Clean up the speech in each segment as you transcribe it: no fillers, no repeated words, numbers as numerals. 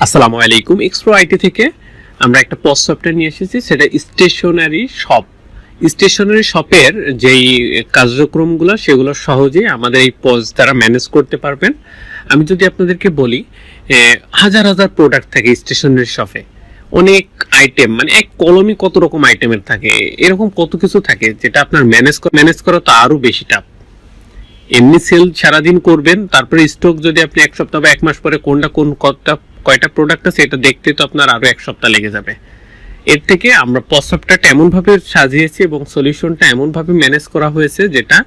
আসসালামু আলাইকুম। এক্সপ্রো আইটি থেকে আমরা একটা পজ সফটওয়্যার নিয়ে এসেছি, সেটা স্টেশনারি শপ। স্টেশনারি শপের যেই কার্যক্রমগুলো সেগুলো সহজেই আমাদের এই পজ দ্বারা ম্যানেজ করতে পারবেন। আমি যদি আপনাদেরকে বলি, হাজার হাজার প্রোডাক্ট থাকে স্টেশনারি শপে, অনেক আইটেম, মানে এক কলমে কত রকম আইটেমের থাকে, এরকম কত কিছু থাকে যেটা আপনার ম্যানেজ করা তো আরও বেশি টাফ। এমনি সেল সারাদিন করবেন, তারপরে স্টক যদি আপনি এক সপ্তাহ বা এক মাস পরে কয়টা প্রোডাক্ট আছে এটা দেখতে তো আপনার আরো এক সপ্তাহ লেগে যাবে। এর থেকে আমরা পজ সফটওয়্যারটা এমনভাবে সাজিয়েছি এবং সলিউশনটা এমনভাবে ম্যানেজ করা হয়েছে যেটা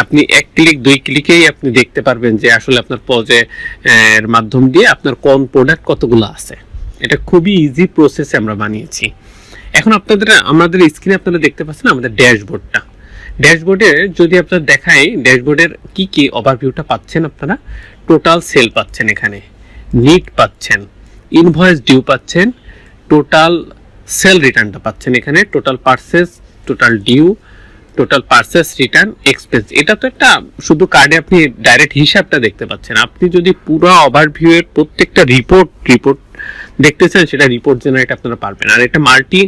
আপনি এক ক্লিক দুই ক্লিকেই আপনি দেখতে পারবেন যে আসলে আপনার পজে এর মাধ্যম দিয়ে আপনার কোন প্রোডাক্ট কতগুলো আছে। এটা খুবই ইজি প্রসেসে আমরা বানিয়েছি। এখন আমাদের স্ক্রিনে আপনারা দেখতে পাচ্ছেন আমাদের ড্যাশবোর্ডটা। ড্যাশবোর্ডে যদি আপনারা দেখাই, ড্যাশবোর্ডের কি কি ওভারভিউটা পাচ্ছেন আপনারা। টোটাল সেল পাচ্ছেন, এখানে নিট পাচ্ছেন, ইনভয়েস ডিউ পাচ্ছেন, টোটাল সেল রিটার্নটা পাচ্ছেন, এখানে total purchase, total due, total purchase return, expense. এটা তো একটা শুধু কার্ডে আপনি ডাইরেক্ট হিসাবটা দেখতে পাচ্ছেন। আপনি যদি পুরো ওভারভিউ এর প্রত্যেকটা রিপোর্ট দেখতে চান, সেটা রিপোর্ট জেনারেট আপনারা পারবেন। আর এটা মাল্টি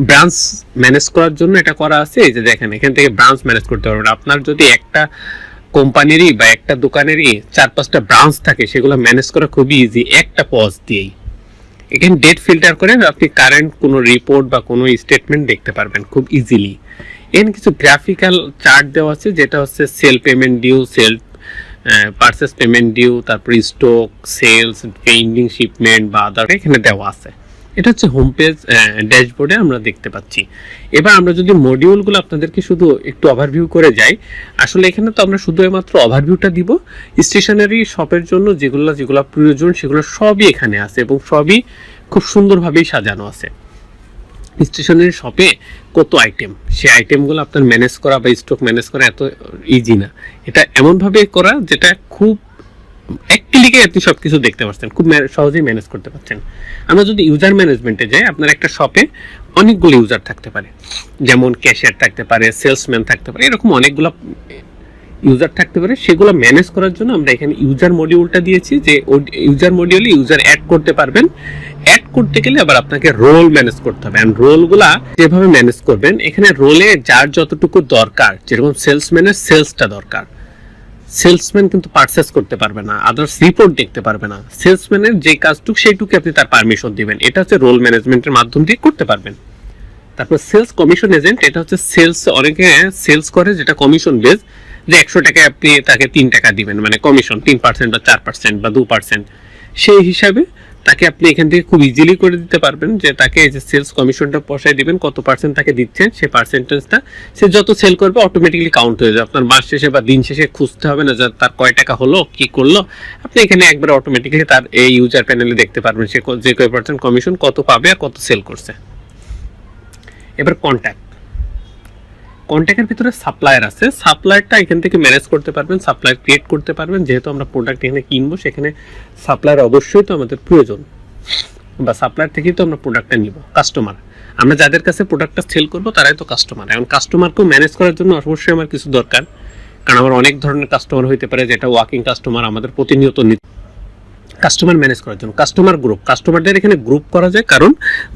ব্রাঞ্চ ম্যানেজ করার জন্য এটা করা আছে। এই যে দেখেন, এখান থেকে ব্রাঞ্চ ম্যানেজ করতে পারবেন। আপনার যদি একটা কোম্পানিরই বা একটা দোকানেরই 4-5টা ব্রাঞ্চ থাকে, সেগুলো ম্যানেজ করা খুবই ইজি একটা পজ দিয়েই। এখানে ডেট ফিল্টার করে আপনি কারেন্ট কোনো রিপোর্ট বা কোনো স্টেটমেন্ট দেখতে পারবেন খুব ইজিলি। এখানে কিছু গ্রাফিক্যাল চার্ট দেওয়া আছে, যেটা হচ্ছে sale payment due, sale purchase payment due, তারপর স্টক, সেলস, পেন্ডিং শিপমেন্ট বা আদার এখানে দেওয়া আছে। এটা হচ্ছে হোম পেজ ড্যাশবোর্ডে আমরা দেখতে পাচ্ছি। এবার আমরা যদি মডিউলগুলো আপনাদেরকে শুধু একটু ওভারভিউ করে যাই, আসলে এখানে তো আমরা শুধুমাত্র ওভারভিউটা দিব। স্টেশনারি শপের জন্য যেগুলো প্রয়োজন সেগুলো সবই এখানে আছে এবং সবই খুব সুন্দরভাবেই সাজানো আছে। স্টেশনারি শপে কত আইটেম, সেই আইটেমগুলো আপনার ম্যানেজ করা বা স্টক ম্যানেজ করা এত ইজি না। এটা এমনভাবে করা যেটা খুব এক ক্লিকে আপনি সবকিছু দেখতে পাচ্ছেন, খুব সহজেই ম্যানেজ করতে পারছেন। আমরা যদি ইউজার ম্যানেজমেন্টে যাই, আপনার একটা শপে অনেকগুলো ইউজার থাকতে পারে, যেমন ক্যাশিয়ার থাকতে পারে, সেলসম্যান থাকতে পারে, এরকম অনেকগুলো ইউজার থাকতে পারে। সেগুলো ম্যানেজ করার জন্য আমরা এখানে ইউজার মডিউলটা দিয়েছি, যে ইউজার মডিউলে ইউজার অ্যাড করতে পারবেন। অ্যাড করতে গেলে আবার আপনাকে রোল ম্যানেজ করতে হবে। অ্যান্ড রোলগুলা যেভাবে ম্যানেজ করবেন, এখানে রোলে যার যতটুকু দরকার, যেরকম সেলসম্যানের সেলসটা দরকার, সেলসম্যান কিন্তু পারচেস করতে পারবে না, আদার্স রিপোর্ট দেখতে পারবে না। সেলসম্যানের যে কাজটুকু সেইটুকু আপনি তার পারমিশন দিবেন। এটা হচ্ছে রোল ম্যানেজমেন্টের মাধ্যম দিয়ে করতে পারবেন। তারপর সেলস কমিশন এজেন্ট, এটা হচ্ছে সেলস, অনেকে সেলস করে যেটা কমিশন বেস, যে 100 টাকায় আপনি তাকে 3 টাকা দিবেন, মানে কমিশন 3% বা 4% বা 2%। সেই হিসাবে তাকে আপনি এখান থেকে খুব ইজিলি করে দিতে পারবেন, যে তাকে এই যে সেলস কমিশনটা বসায় দিবেন, কত পার্সেন্ট তাকে দিচ্ছেন, সেই পার্সেন্টেজটা সে যত সেল করবে অটোমেটিক্যালি কাউন্ট হয়ে যাবে। আপনার মাস শেষে বা দিন শেষে খুঁজতে হবে না যে তার কয় টাকা হলো, কি করলো। আপনি এখানে একবার অটোমেটিক্যালি তার এই ইউজার প্যানেলে দেখতে পারবেন সে যে কয় পার্সেন্ট কমিশন কত পাবে আর কত সেল করছে। এবার কন্ট্যাক্টের ভিতরে সাপ্লায়ার আছে, সাপ্লায়ারটা এখান থেকে ম্যানেজ করতে পারবেন, সাপ্লায়ার ক্রিয়েট করতে পারবেন। যেহেতু আমরা প্রোডাক্ট এখানে কিনবো, সেখানে সাপ্লায়ার অবশ্যই তো আমাদের প্রয়োজন, বা সাপ্লায়ার থেকেই তো আমরা প্রোডাক্টটা নিব। কাস্টমার, আমরা যাদের কাছে প্রোডাক্টটা সেল করবো তারাই তো কাস্টমার। এখন কাস্টমারকেও ম্যানেজ করার জন্য অবশ্যই আমার কিছু দরকার, কারণ আমার অনেক ধরনের কাস্টমার হইতে পারে, যেটা ওয়ার্কিং কাস্টমার আমাদের প্রতিনিয়ত কাস্টমার ম্যানেজ করার জন্য কাস্টমার গ্রুপ, কাস্টমারদের এখানে গ্রুপ করা যায়। কারণ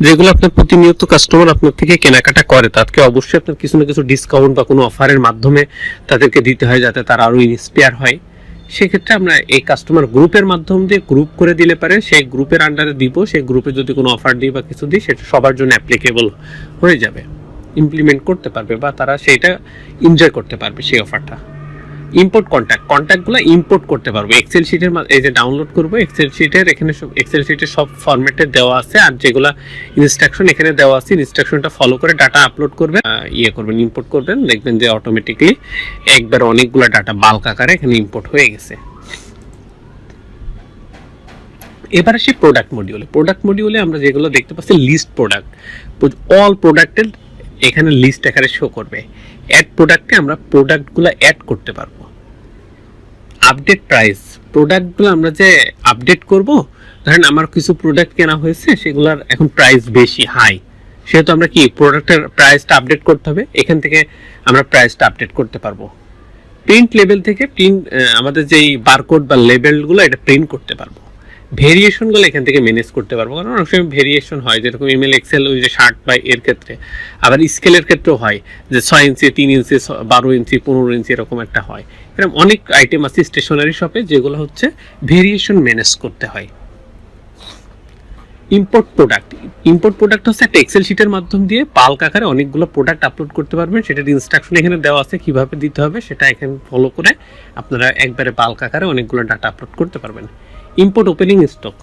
যেগুলো আপনার প্রতিনিয়ত কাস্টমার আপনার থেকে কেনাকাটা করে, তাদেরকে অবশ্যই আপনার কিছু না কিছু ডিসকাউন্ট বা কোনো অফারের মাধ্যমে তাদেরকে দিতে হয়, যাতে তারা আরও ইন্সপায়ার হয়। সেক্ষেত্রে আমরা এই কাস্টমার গ্রুপের মাধ্যম দিয়ে গ্রুপ করে দিলে পারে, সেই গ্রুপের আন্ডারে দিব, সেই গ্রুপে যদি কোনো অফার দিই বা কিছু দিই, সেটা সবার জন্য অ্যাপ্লিকেবল হয়ে যাবে, ইমপ্লিমেন্ট করতে পারবে বা তারা সেইটা এনজয় করতে পারবে সেই অফারটা। ইম্পোর্ট কন্ট্যাক্টগুলো ইম্পোর্ট করতে পারবো এক্সেল শিটের, এই যে ডাউনলোড করবো এক্সেল শিটের, এখানে এক্সেল শিটের সব ফরম্যাটে দেওয়া আছে। আর যেগুলো ইনস্ট্রাকশন এখানে দেওয়া আছে, ইনস্ট্রাকশনটা ফলো করে ডাটা আপলোড করবেন, ইম্পোর্ট করবেন, দেখবেন যে অটোমেটিকলি একবার অনেকগুলো ডাটা বাল্ক আকারে এখানে ইম্পোর্ট হয়ে গেছে। এবার আসি প্রোডাক্ট মডিউলে আমরা যেগুলো দেখতে পাচ্ছি, লিস্ট প্রোডাক্ট, অল প্রোডাক্টের এখানে লিস্ট আকারে শো করবে। অ্যাড প্রোডাক্টে আমরা প্রোডাক্টগুলো অ্যাড করতে পারবো। আপডেট প্রাইস, প্রোডাক্টগুলো আমরা যে আপডেট করব, ধরেন আমার কিছু প্রোডাক্ট কেনা হয়েছে, সেগুলোর এখন প্রাইস বেশি হাই, সেহেতু আমরা কি প্রোডাক্টের প্রাইসটা আপডেট করতে হবে, এখান থেকে আমরা প্রাইসটা আপডেট করতে পারবো। প্রিন্ট লেভেল থেকে আমাদের যেই বারকোড বা লেবেলগুলো এটা প্রিন্ট করতে পারবো। ভেরিয়েশনগুলো এখান থেকে ম্যানেজ করতে পারবো, কারণ অনেক সময় ভেরিয়েশন হয়, যেরকম ইমেল এক্সেল ওই যে 60 বাই এর ক্ষেত্রে, আবার স্কেলের ক্ষেত্রেও হয় যে 6 ইঞ্চি, 3 ইঞ্চি, 12 ইঞ্চি, 15 ইঞ্চি এরকম একটা হয়। এরকম অনেক আইটেম আছে স্টেশনারি শপে যেগুলো হচ্ছে ভেরিয়েশন ম্যানেজ করতে হয়। ইম্পোর্ট প্রোডাক্ট হচ্ছে একটা এক্সেল শিটের মাধ্যম দিয়ে বাল্ক আকারে অনেকগুলো প্রোডাক্ট আপলোড করতে পারবেন। সেটার ইনস্ট্রাকশন এখানে দেওয়া আছে কিভাবে দিতে হবে, সেটা এখানে ফলো করে আপনারা একবারে বাল্ক আকারে অনেকগুলো ডাটা আপলোড করতে পারবেন। ইম্পোর্ট ওপেনিং স্টক,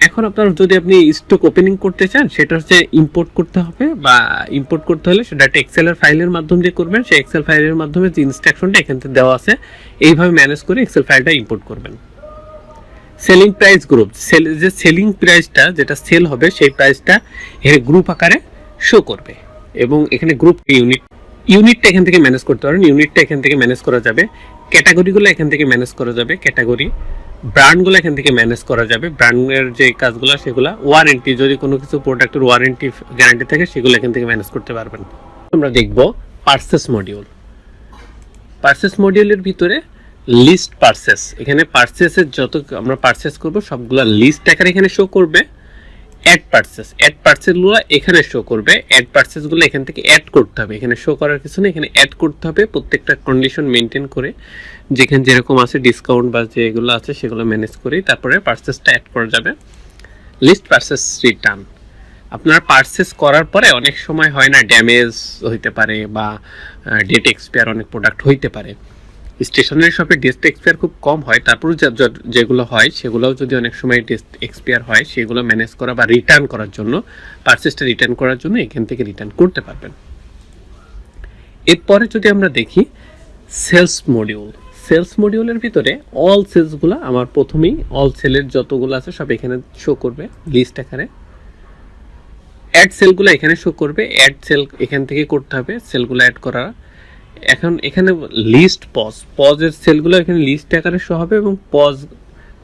এখন আপনার যদি আপনি স্টক ওপেনিং করতে চান সেটা হচ্ছে ইম্পোর্ট করতে হবে, বা ইম্পোর্ট করতে হলে সেটা একটা এক্সেলের ফাইলের মাধ্যম দিয়ে করবেন। সেই এক্সেল ফাইলের মাধ্যমে যে ইনস্ট্রাকশনটা এখান থেকে দেওয়া আছে এইভাবে ম্যানেজ করে এক্সেল ফাইলটা ইম্পোর্ট করবেন। সেলিং প্রাইস গ্রুপ, যে সেলিং প্রাইসটা যেটা সেল হবে সেই প্রাইসটা এখানে গ্রুপ আকারে শো করবে, এবং এখানে গ্রুপ ইউনিটটা এখান থেকে ম্যানেজ করতে পারেন। ইউনিটটা এখান থেকে ম্যানেজ করা যাবে, ক্যাটাগরিগুলো এখান থেকে ম্যানেজ করা যাবে, ক্যাটাগরি ব্র্যান্ডগুলো এখান থেকে ম্যানেজ করা যাবে, ব্র্যান্ডের যে কাজগুলো সেগুলো, ওয়ারেন্টি যদি কোনো কিছু প্রোডাক্টের ওয়ারেন্টি গ্যারান্টি থাকে সেগুলো এখান থেকে ম্যানেজ করতে পারবেন। আমরা দেখব পারচেস মডিউলের ভিতরে লিস্ট পারচেস, এখানে পারচেসের যত আমরা পারচেস করব সবগুলো লিস্ট আকারে এখানে শো করবে। অ্যাড পারচেসগুলো এখানে শো করবে, অ্যাড পারচেসগুলো এখান থেকে অ্যাড করতে হবে, এখানে শো করার কিছু না, এখানে অ্যাড করতে হবে প্রত্যেকটা কন্ডিশন মেনটেন করে, যেখানে যেরকম আছে ডিসকাউন্ট বা যেগুলো আছে সেগুলো ম্যানেজ করেই তারপরে পারচেসটা অ্যাড করা যাবে। লিস্ট পারচেস রিটার্ন, আপনার পারচেস করার পরে অনেক সময় হয় না, ড্যামেজ হইতে পারে বা ডেট এক্সপায়ার অনেক প্রোডাক্ট হইতে পারে। স্টেশনারি শপে ডেট এক্সপায়ার খুব কম হয়, তারপরে যেগুলো হয় সেগুলোও যদি অনেক সময় ডেট এক্সপায়ার হয় সেগুলো ম্যানেজ করা বা রিটার্ন করার জন্য, পারচেসটা রিটার্ন করার জন্য এখান থেকে রিটার্ন করতে পারবেন। এরপরে যদি আমরা দেখি সেলস মডিউলের ভিতরে অল সেলসগুলো আমার প্রথমেই অল সেলের যতগুলো আছে সব এখানে শো করবে লিস্ট আকারে। অ্যাড সেলগুলো এখানে শো করবে, অ্যাড সেল এখান থেকে করতে হবে সেলগুলো অ্যাড করা। এখন এখানে লিস্ট পজের সেলগুলো এখানে লিস্ট আকারে শো হবে, এবং পজ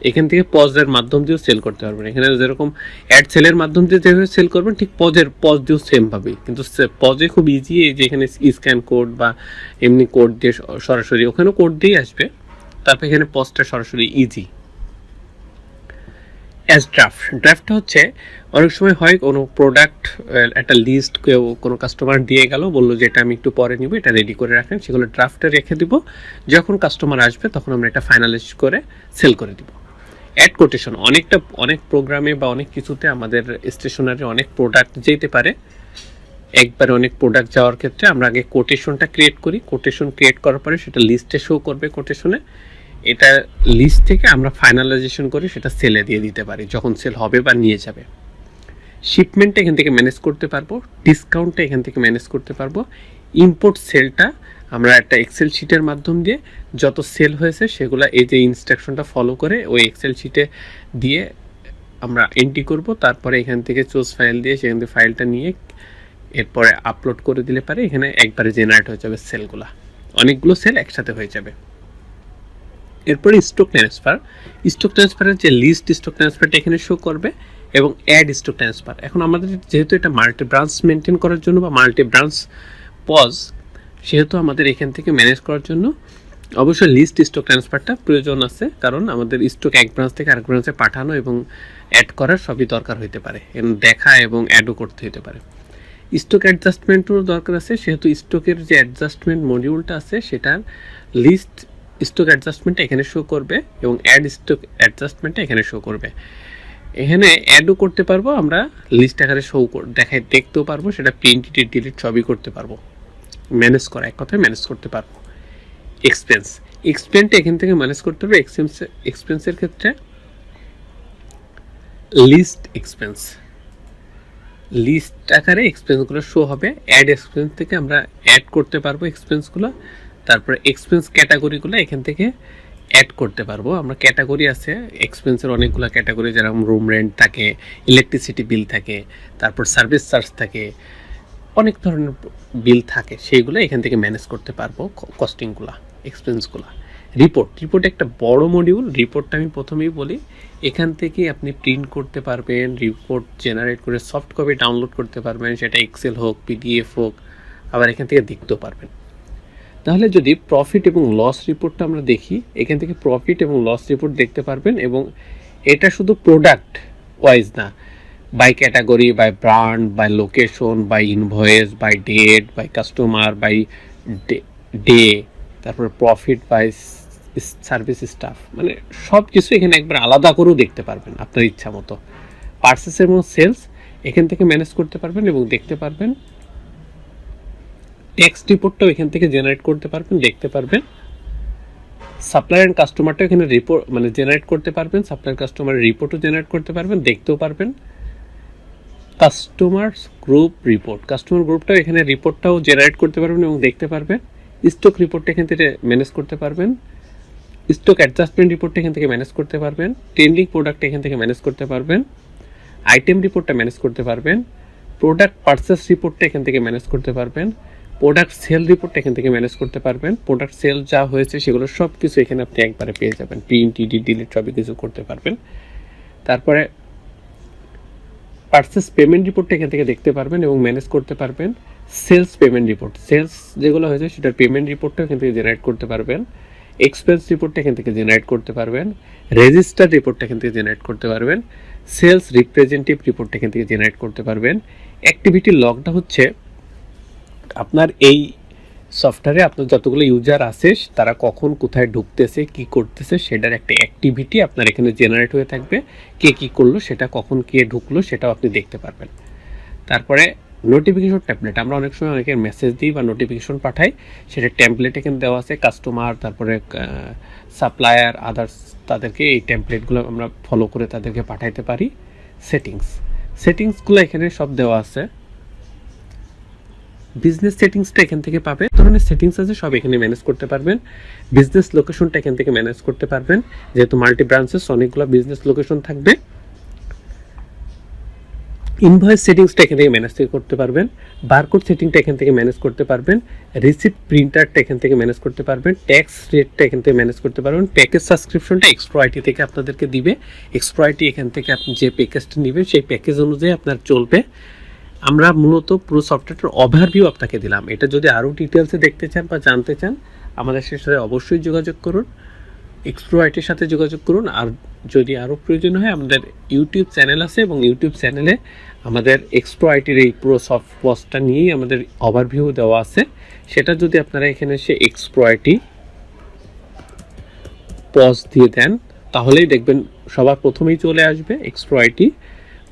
এখান থেকে পজের মাধ্যম দিয়েও সেল করতে পারবেন। এখানে যেরকম অ্যাড সেলের মাধ্যম দিয়ে যেভাবে সেল করবেন ঠিক পজ দিয়েও সেম ভাবেই, কিন্তু পজে খুব ইজি, এই যে এখানে স্ক্যান কোড বা এমনি কোড দিয়ে সরাসরি ওখানেও কোড দিয়ে আসবে, তারপর এখানে পজটা সরাসরি ইজি। অ্যাজ ড্রাফটটা হচ্ছে অনেক সময় হয় কোনো প্রোডাক্ট একটা লিস্ট কেউ কোনো কাস্টমার দিয়ে গেল, বললো যে এটা আমি একটু পরে নিব, এটা রেডি করে রাখেন, সেগুলো ড্রাফটে রেখে দিব, যখন কাস্টমার আসবে তখন আমরা এটা ফাইনালাইজ করে সেল করে দিব। অ্যাড কোটেশন, অনেক প্রোগ্রামে বা অনেক কিছুতে আমাদের স্টেশনারি অনেক প্রোডাক্ট যেতে পারে, একবারে অনেক প্রোডাক্ট যাওয়ার ক্ষেত্রে আমরা আগে কোটেশনটা ক্রিয়েট করি, কোটেশন ক্রিয়েট করার পরে সেটা লিস্টে শো করবে কোটেশনে, এটা লিস্ট থেকে আমরা ফাইনালাইজেশন করে সেটা সেলে দিয়ে দিতে পারি যখন সেল হবে বা নিয়ে যাবে। শিপমেন্টটা এখান থেকে ম্যানেজ করতে পারবো, ডিসকাউন্টটা এখান থেকে ম্যানেজ করতে পারবো। ইম্পোর্ট সেলটা আমরা একটা এক্সেল শিটের মাধ্যম দিয়ে যত সেল হয়েছে সেগুলো এই যে ইনস্ট্রাকশনটা ফলো করে ওই এক্সেল শিটে দিয়ে আমরা এন্ট্রি করব, তারপরে এখান থেকে চুজ ফাইল দিয়ে সেখান থেকে ফাইলটা নিয়ে এরপরে আপলোড করে দিলে পারে এখানে একবারে জেনারেট হয়ে যাবে সেলগুলা, অনেকগুলো সেল একসাথে হয়ে যাবে। এরপরে স্টক ট্রান্সফারের যে লিস্ট স্টক ট্রান্সফারটা এখানে শো করবে, এবং অ্যাড স্টক ট্রান্সফার। এখন আমাদের যেহেতু এটা মাল্টি ব্রাঞ্চ মেনটেন করার জন্য বা মাল্টি ব্রাঞ্চ পজ, সেহেতু আমাদের এখান থেকে ম্যানেজ করার জন্য অবশ্যই লিস্ট স্টক ট্রান্সফারটা প্রয়োজন আছে, কারণ আমাদের স্টক এক ব্রাঞ্চ থেকে আরেক ব্রাঞ্চে পাঠানো এবং অ্যাড করার সবই দরকার হইতে পারে, দেখা এবং অ্যাডও করতে হতে পারে। স্টক অ্যাডজাস্টমেন্টও দরকার আছে, সেহেতু স্টকের যে অ্যাডজাস্টমেন্ট মডিউলটা আছে সেটার লিস্ট স্টক অ্যাডজাস্টমেন্টটা এখানে শো করবে, এবং অ্যাড স্টক অ্যাডজাস্টমেন্টটা এখানে শো করবে। এখানে অ্যাডও করতে পারবো আমরা, লিস্ট আকারে শো দেখায় দেখতেও পারবো, সেটা প্রিন্ট ডিলিট সবই করতে পারবো, ম্যানেজ করা এক কথায় ম্যানেজ করতে পারবো। এক্সপেন্সটা এখান থেকে ম্যানেজ করতে হবে। এক্সপেন্সের ক্ষেত্রে লিস্ট আকারে এক্সপেন্সগুলো শো হবে, অ্যাড এক্সপেন্স থেকে আমরা অ্যাড করতে পারবো এক্সপেন্সগুলো, তারপরে এক্সপেন্স ক্যাটাগরিগুলো এখান থেকে অ্যাড করতে পারবো। আমরা ক্যাটাগরি আছে এক্সপেন্সের অনেকগুলো ক্যাটাগরি, যেরকম রুম রেন্ট থাকে, ইলেকট্রিসিটি বিল থাকে, তারপর সার্ভিস চার্জ থাকে, অনেক ধরনের বিল থাকে, সেইগুলো এখান থেকে ম্যানেজ করতে পারবো কস্টিংগুলো, এক্সপেন্সগুলো। রিপোর্ট একটা বড় মডিউল, রিপোর্টটা আমি প্রথমেই বলি, এখান থেকে আপনি প্রিন্ট করতে পারবেন, রিপোর্ট জেনারেট করে সফট কপি ডাউনলোড করতে পারবেন, সেটা এক্সেল হোক পিডিএফ হোক, আবার এখান থেকে দেখতেও পারবেন। তাহলে যদি প্রফিট এবং লস রিপোর্টটা আমরা দেখি, এখান থেকে প্রফিট এবং লস রিপোর্ট দেখতে পারবেন, এবং এটা শুধু প্রোডাক্ট ওয়াইজ না, by category, by brand, by location, by invoice, by date, by customer, by day, তারপরে প্রফিট, বাই সার্ভিস স্টাফ, মানে সব কিছু এখানে একবার আলাদা করেও দেখতে পারবেন আপনার ইচ্ছা মতো। পার্সেস এবং সেলস এখান থেকে ম্যানেজ করতে পারবেন এবং দেখতে পারবেন। টেক্সট রিপোর্টটাও এখান থেকে জেনারেট করতে পারবেন, দেখতে পারবেন। সাপ্লায়ার অ্যান্ড কাস্টমারটাও এখানে রিপোর্ট মানে জেনারেট করতে পারবেন, সাপ্লায়ার কাস্টমারের রিপোর্টও জেনারেট করতে পারবেন, দেখতেও পারবেন। কাস্টমার গ্রুপ রিপোর্ট, কাস্টমার গ্রুপটাও এখানে রিপোর্টটাও জেনারেট করতে পারবেন এবং দেখতে পারবেন। স্টক রিপোর্টটা এখান থেকে ম্যানেজ করতে পারবেন, স্টক অ্যাডজাস্টমেন্ট রিপোর্টটা এখান থেকে ম্যানেজ করতে পারবেন, ট্রেন্ডিং প্রোডাক্ট এখান থেকে ম্যানেজ করতে পারবেন, আইটেম রিপোর্টটা ম্যানেজ করতে পারবেন, প্রোডাক্ট পারচেস রিপোর্টটা এখান থেকে ম্যানেজ করতে পারবেন, প্রোডাক্ট সেল রিপোর্টটা এখান থেকে ম্যানেজ করতে পারবেন। প্রোডাক্ট সেল যা হয়েছে সেগুলো সব কিছু এখানে আপনি একবারে পেয়ে যাবেন, প্রিন্ট, এডিট, ডিলিট সবই কিছু করতে পারবেন। তারপরে পারচেস পেমেন্ট রিপোর্টটা এখান থেকে দেখতে পারবেন এবং ম্যানেজ করতে পারবেন। সেলস পেমেন্ট রিপোর্ট, সেলস যেগুলো হয়েছে সেটার পেমেন্ট রিপোর্টটা এখান থেকে জেনারেট করতে পারবেন। এক্সপেন্স রিপোর্টটা এখান থেকে জেনারেট করতে পারবেন, রেজিস্টার রিপোর্টটা এখান থেকে জেনারেট করতে পারবেন, সেলস রিপ্রেজেন্টেটিভ রিপোর্টটা এখান থেকে জেনারেট করতে পারবেন। অ্যাক্টিভিটি লগটা হচ্ছে আপনার এই সফটওয়্যারে আপনার যতগুলো ইউজার আছে তারা কখন কোথায় ঢুকতেছে, কি করতেছে সেটার একটা অ্যাক্টিভিটি আপনার এখানে জেনারেট হয়ে থাকবে। কে কী করলো সেটা, কখন কে ঢুকলো সেটাও আপনি দেখতে পারবেন। তারপরে নোটিফিকেশন ট্যাবলেট, আমরা অনেক সময় অনেকের মেসেজ দিই বা নোটিফিকেশন পাঠাই, সেটা ট্যাম্পলেট এখানে দেওয়া আছে। কাস্টমার, তারপরে সাপ্লায়ার, আদার্স, তাদেরকে এই ট্যাম্পলেটগুলো আমরা ফলো করে তাদেরকে পাঠাইতে পারি। সেটিংসগুলো এখানে সব দেওয়া আছে। বিজনেস সেটিংসটা এখান থেকে পাবে, ধরনের সেটিংস আছে সব এখানে ম্যানেজ করতে পারবেন। বিজনেস লোকেশনটা এখান থেকে ম্যানেজ করতে পারবেন, যেহেতু মাল্টি ব্রাঞ্চেস অনেকগুলো বিজনেস লোকেশন থাকবে। ইনভয়েস সেটিংসটা এখান থেকে ম্যানেজ করতে পারবেন, বারকোড সেটিংটা এখান থেকে ম্যানেজ করতে পারবেন, রিসিপ্ট প্রিন্টারটা এখান থেকে ম্যানেজ করতে পারবেন, ট্যাক্স রেটটা এখান থেকে ম্যানেজ করতে পারবেন। প্যাকেজ সাবস্ক্রিপশনটা এক্সপ্রো আইটি থেকে আপনাদেরকে দিবে, এক্সপ্রো আইটি এখান থেকে আপনি যে প্যাকেজটা নেবেন সেই প্যাকেজ অনুযায়ী আপনার চলবে। আমরা মূলত পুরো সফটওয়্যারটার ওভারভিউ আপনাকে দিলাম। এটা যদি আরও ডিটেলসে দেখতে চান বা জানতে চান আমাদের সাথে অবশ্যই যোগাযোগ করুন, এক্সপ্রো আইটির সাথে যোগাযোগ করুন। আর যদি আরও প্রয়োজন হয় আমাদের ইউটিউব চ্যানেল আছে এবং ইউটিউব চ্যানেলে আমাদের এক্সপ্রো আইটির এই পুরো সফটওয়্যারটা নিয়েই আমাদের ওভারভিউ দেওয়া আছে। সেটা যদি আপনারা এখানে এসে এক্সপ্রো আইটি পজ দিয়ে দেন তাহলেই দেখবেন সবার প্রথমেই চলে আসবে এক্সপ্রো আইটি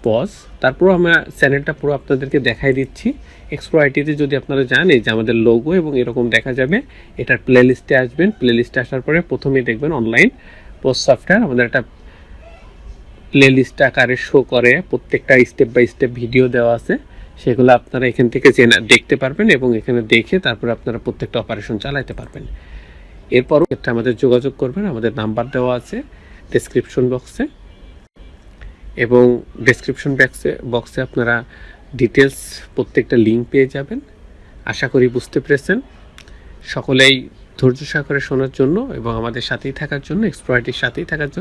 পজ। তারপর আমরা চ্যানেলটা পুরো আপনাদেরকে দেখাই দিচ্ছি। এক্সপ্রো আইটিতে যদি আপনারা জানেন যে আমাদের লোগো এবং এরকম দেখা যাবে, এটার প্লে লিস্টে আসবেন। প্লে লিস্টে আসার পরে প্রথমেই দেখবেন অনলাইন পোস্ট সফটওয়্যার, আমাদের একটা প্লে লিস্ট আকারে শো করে, প্রত্যেকটা স্টেপ বাই স্টেপ ভিডিও দেওয়া আছে, সেগুলো আপনারা এখান থেকে দেখতে পারবেন এবং এখানে দেখে তারপরে আপনারা প্রত্যেকটা অপারেশন চালাতে পারবেন। এরপরও ক্ষেত্রে আমাদের যোগাযোগ করবেন, আমাদের নাম্বার দেওয়া আছে ডেসক্রিপশন বক্সে, এবং ডেসক্রিপশন বক্সে আপনারা ডিটেলস প্রত্যেকটা লিঙ্ক পেয়ে যাবেন। আশা করি বুঝতে পেরেছেন। সকলেই ধৈর্য সহকারে শোনার জন্য এবং আমাদের সাথেই থাকার জন্য, এক্সপ্রো আইটির সাথেই থাকার জন্য